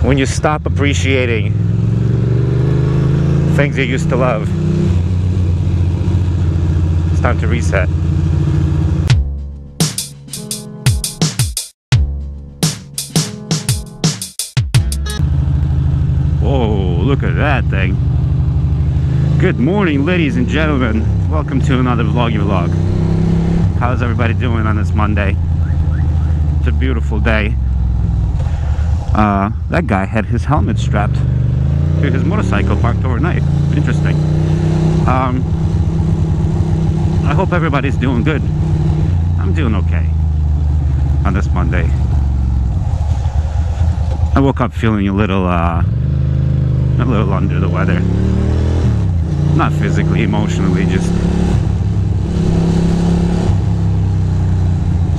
when you stop appreciating things you used to love. It's time to reset. Whoa, look at that thing. Good morning, ladies and gentlemen. Welcome to another vloggy vlog. How's everybody doing on this Monday? It's a beautiful day. That guy had his helmet strapped to his motorcycle parked overnight. Interesting. I hope everybody's doing good. I'm doing okay on this Monday. I woke up feeling a little under the weather. Not physically, emotionally, just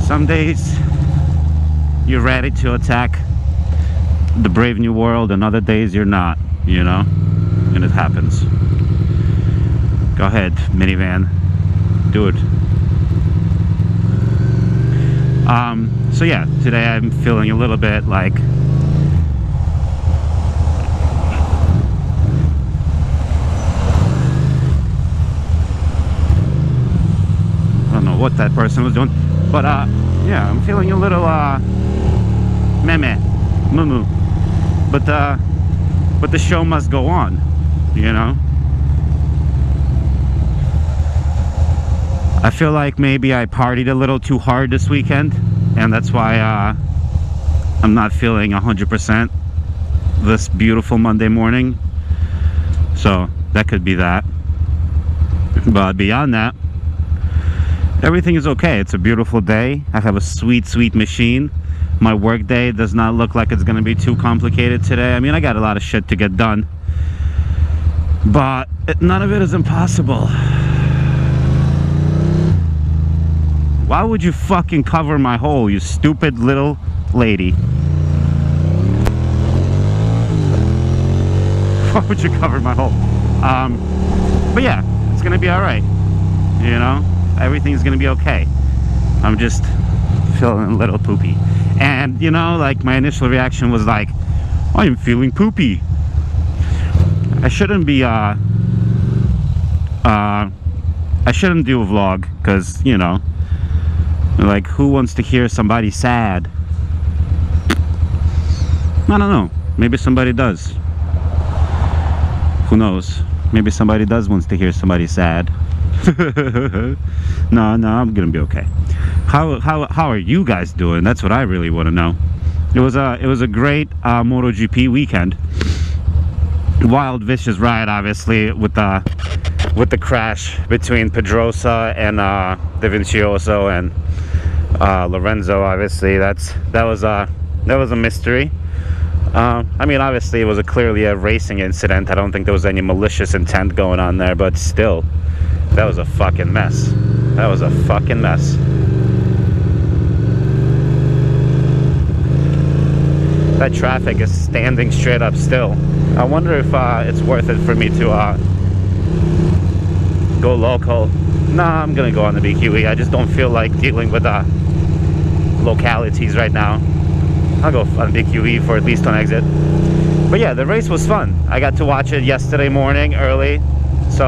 some days you're ready to attack the brave new world, and other days you're not, you know, and it happens. Go ahead, minivan, do it. So yeah, today I'm feeling a little bit like I don't know what that person was doing, but yeah, I'm feeling a little moo. But the show must go on, you know. I feel like maybe I partied a little too hard this weekend, and that's why I'm not feeling 100% this beautiful Monday morning. So that could be that. But beyond that, everything is okay. It's a beautiful day. I have a sweet machine. My work day does not look like it's gonna be too complicated today. I mean, I got a lot of shit to get done, but none of it is impossible. Why would you fucking cover my hole, you stupid little lady? Why would you cover my hole? But yeah, it's gonna be all right. You know, everything's gonna be okay. I'm just feeling a little poopy. And, you know, like, my initial reaction was like, I am feeling poopy. I shouldn't be, I shouldn't do a vlog, because, you know, like, who wants to hear somebody sad? I don't know. Maybe somebody does. Who knows? Maybe somebody does wants to hear somebody sad. No, I'm gonna be okay. How are you guys doing? That's what I really want to know. It was a great MotoGP weekend. Wild, vicious ride, obviously, with the crash between Pedrosa and Dovizioso and Lorenzo. Obviously, that was a mystery. I mean, obviously, it was clearly a racing incident. I don't think there was any malicious intent going on there, but still, that was a fucking mess. That was a fucking mess. That traffic is standing straight up still. I wonder if it's worth it for me to go local. Nah, I'm gonna go on the BQE. I just don't feel like dealing with localities right now. I'll go on BQE for at least one exit. But yeah, the race was fun. I got to watch it yesterday morning early, so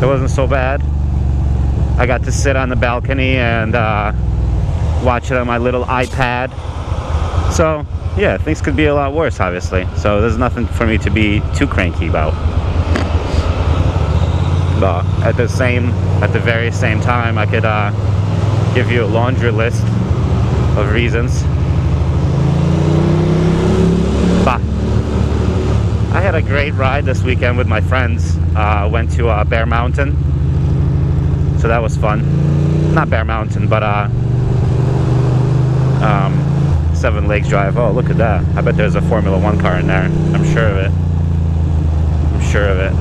it wasn't so bad. I got to sit on the balcony and watch it on my little iPad. So yeah, things could be a lot worse, obviously. So there's nothing for me to be too cranky about. But at the very same time, I could give you a laundry list of reasons. But I had a great ride this weekend with my friends. Went to Bear Mountain, so that was fun. Not Bear Mountain, but Seven Lakes Drive. Oh, look at that. I bet there's a Formula 1 car in there. I'm sure of it. I'm sure of it.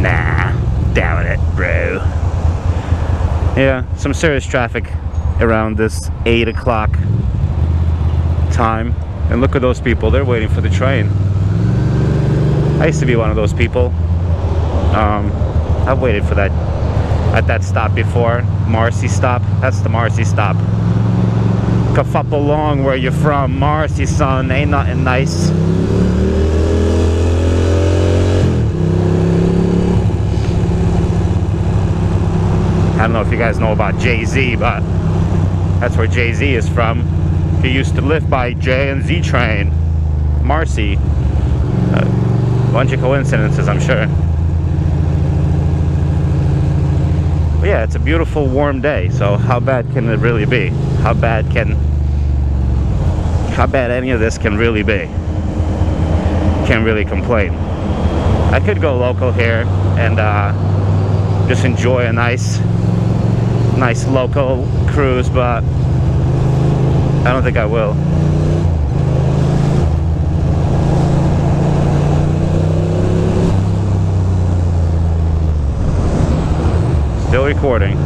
Nah, doubt it, bro. Yeah, some serious traffic around this 8 o'clock time. And look at those people. They're waiting for the train. I used to be one of those people. I've waited for that at that stop before. Marcy stop. That's the Marcy stop. Kafuppal long where you're from. Marcy, son, ain't nothing nice. I don't know if you guys know about Jay-Z, but that's where Jay-Z is from. He used to live by J and Z train. Marcy. Bunch of coincidences, I'm sure. But yeah, it's a beautiful warm day, so how bad can it really be? How bad any of this can really be? Can't really complain. I could go local here and just enjoy a nice local cruise, but I don't think I will. Still recording.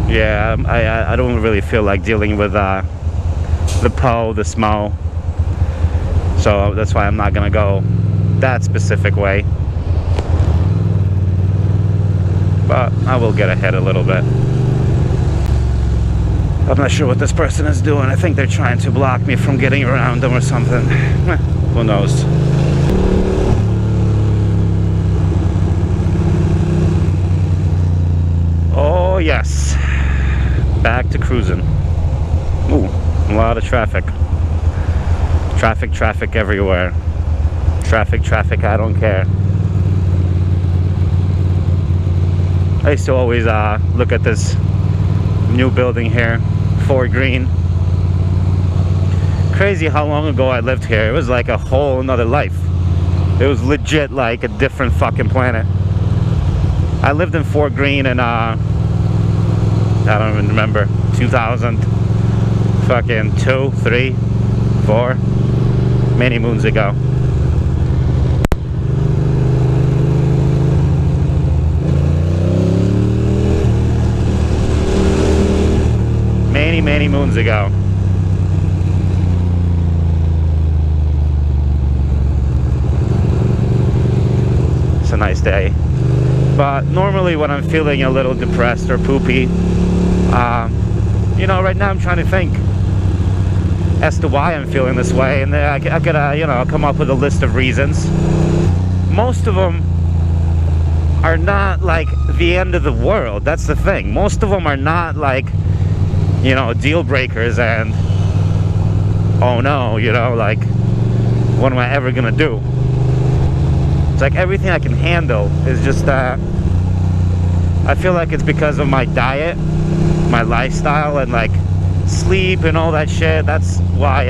Yeah, I don't really feel like dealing with the smell. So that's why I'm not gonna go that specific way. But I will get ahead a little bit. I'm not sure what this person is doing. I think they're trying to block me from getting around them or something. Who knows? Oh yes, back to cruising. Ooh, a lot of traffic. Traffic everywhere. Traffic, I don't care. I used to always look at this new building here, Fort Greene. Crazy how long ago I lived here. It was like a whole another life. It was legit like a different fucking planet. I lived in Fort Greene in I don't even remember, 2000 fucking 2, 3, 4, many moons ago. Many moons ago. It's a nice day. But normally when I'm feeling a little depressed or poopy, you know, right now I'm trying to think as to why I'm feeling this way, and I could, you know, come up with a list of reasons. Most of them are not like the end of the world. That's the thing. Most of them are not like, you know, deal breakers and oh no, you know, like what am I ever gonna do? It's like everything I can handle is just I feel like it's because of my diet, my lifestyle, and like sleep and all that shit. That's why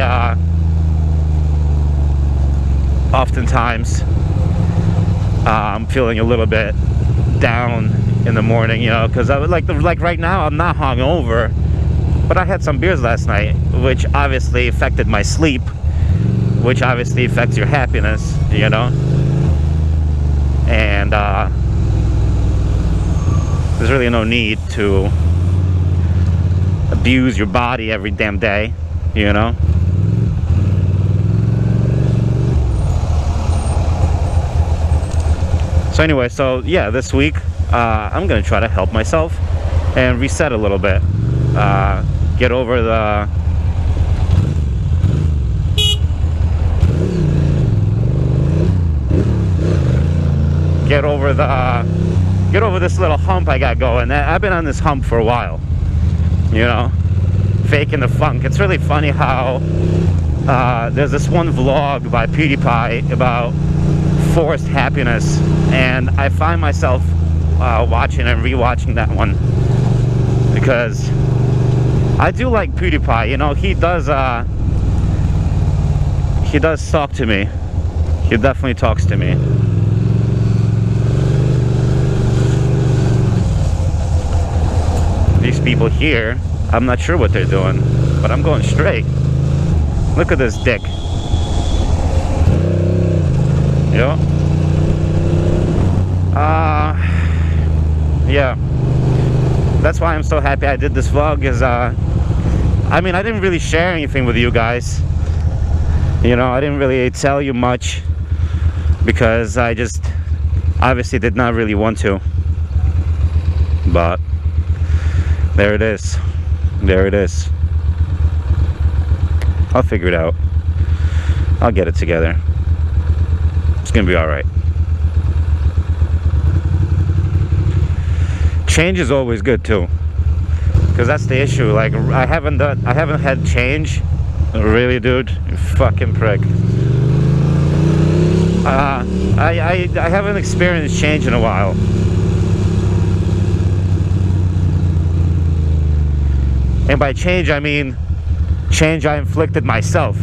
oftentimes I'm feeling a little bit down in the morning, you know, because I would like right now I'm not hungover, but I had some beers last night, which obviously affected my sleep, which obviously affects your happiness, you know. And there's really no need to abuse your body every damn day, you know. So anyway, so yeah, this week I'm gonna try to help myself and reset a little bit. Get over this little hump I got going. I've been on this hump for a while, you know, faking the funk. It's really funny how there's this one vlog by PewDiePie about forced happiness, and I find myself watching and rewatching that one because I do like PewDiePie. You know, he does talk to me. He definitely talks to me. These people here, I'm not sure what they're doing, but I'm going straight. Look at this dick. Yeah. Yeah. That's why I'm so happy I did this vlog, is I mean, I didn't really share anything with you guys. You know, I didn't really tell you much because I just obviously did not really want to. But There it is. There it is. I'll figure it out. I'll get it together. It's gonna be alright. Change is always good too, because that's the issue. Like, I haven't had change. Really, dude? You fucking prick. I haven't experienced change in a while. And by change, I mean change I inflicted myself.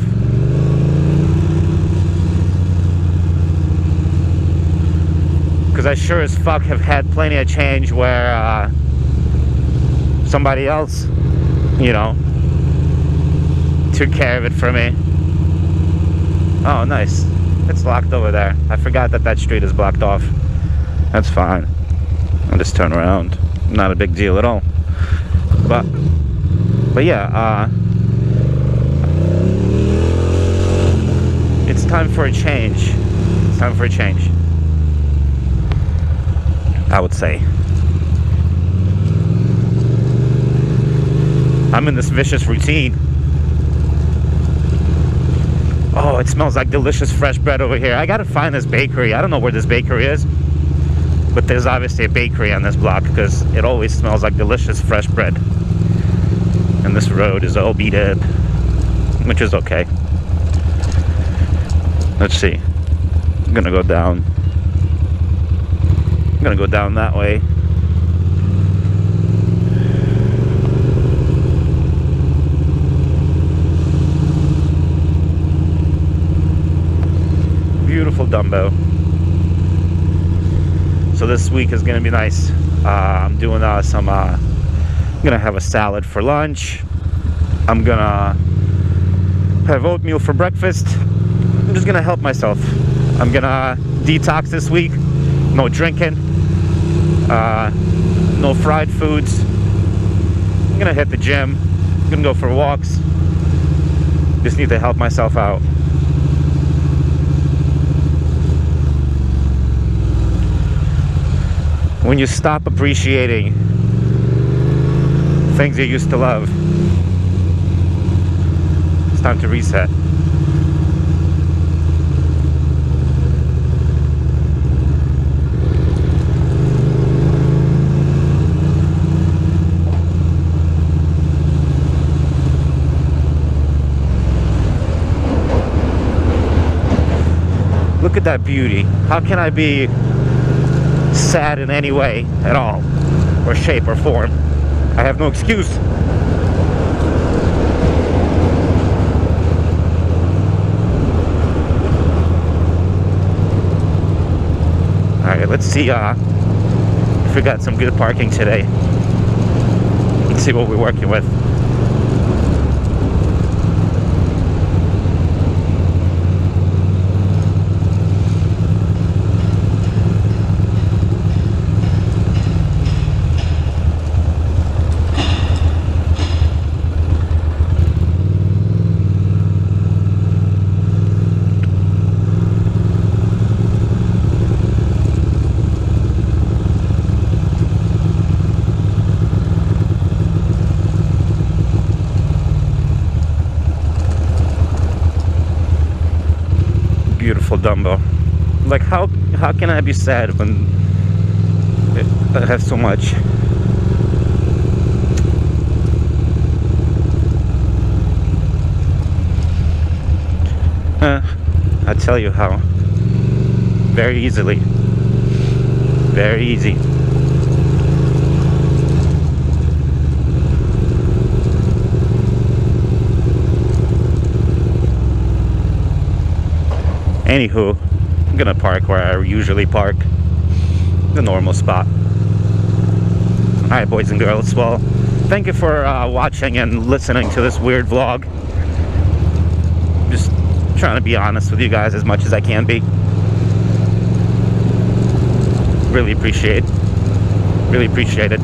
Because I sure as fuck have had plenty of change where somebody else, you know, took care of it for me. Oh, nice. It's locked over there. I forgot that that street is blocked off. That's fine. I'll just turn around. Not a big deal at all. But yeah, it's time for a change. It's time for a change, I would say. I'm in this vicious routine. Oh, it smells like delicious fresh bread over here. I gotta find this bakery. I don't know where this bakery is, but there's obviously a bakery on this block because it always smells like delicious fresh bread. And this road is all beat up, which is okay. Let's see. I'm gonna go down. I'm gonna go down that way. Beautiful Dumbo. So this week is gonna be nice. I'm doing I'm gonna have a salad for lunch. I'm gonna have oatmeal for breakfast. I'm just gonna help myself. I'm gonna detox this week. No drinking. No fried foods. I'm gonna hit the gym. I'm gonna go for walks. Just need to help myself out. When you stop appreciating things you used to love, it's time to reset. Look at that beauty. How can I be sad in any way at all, or shape or form? I have no excuse. Alright, let's see if we got some good parking today. Let's see what we're working with. Beautiful Dumbo. Like, how can I be sad when I have so much? I tell you how. Very easily. Very easy. Anywho, I'm gonna park where I usually park, the normal spot. Alright, boys and girls, well, thank you for watching and listening to this weird vlog. Just trying to be honest with you guys as much as I can be. Really appreciate it.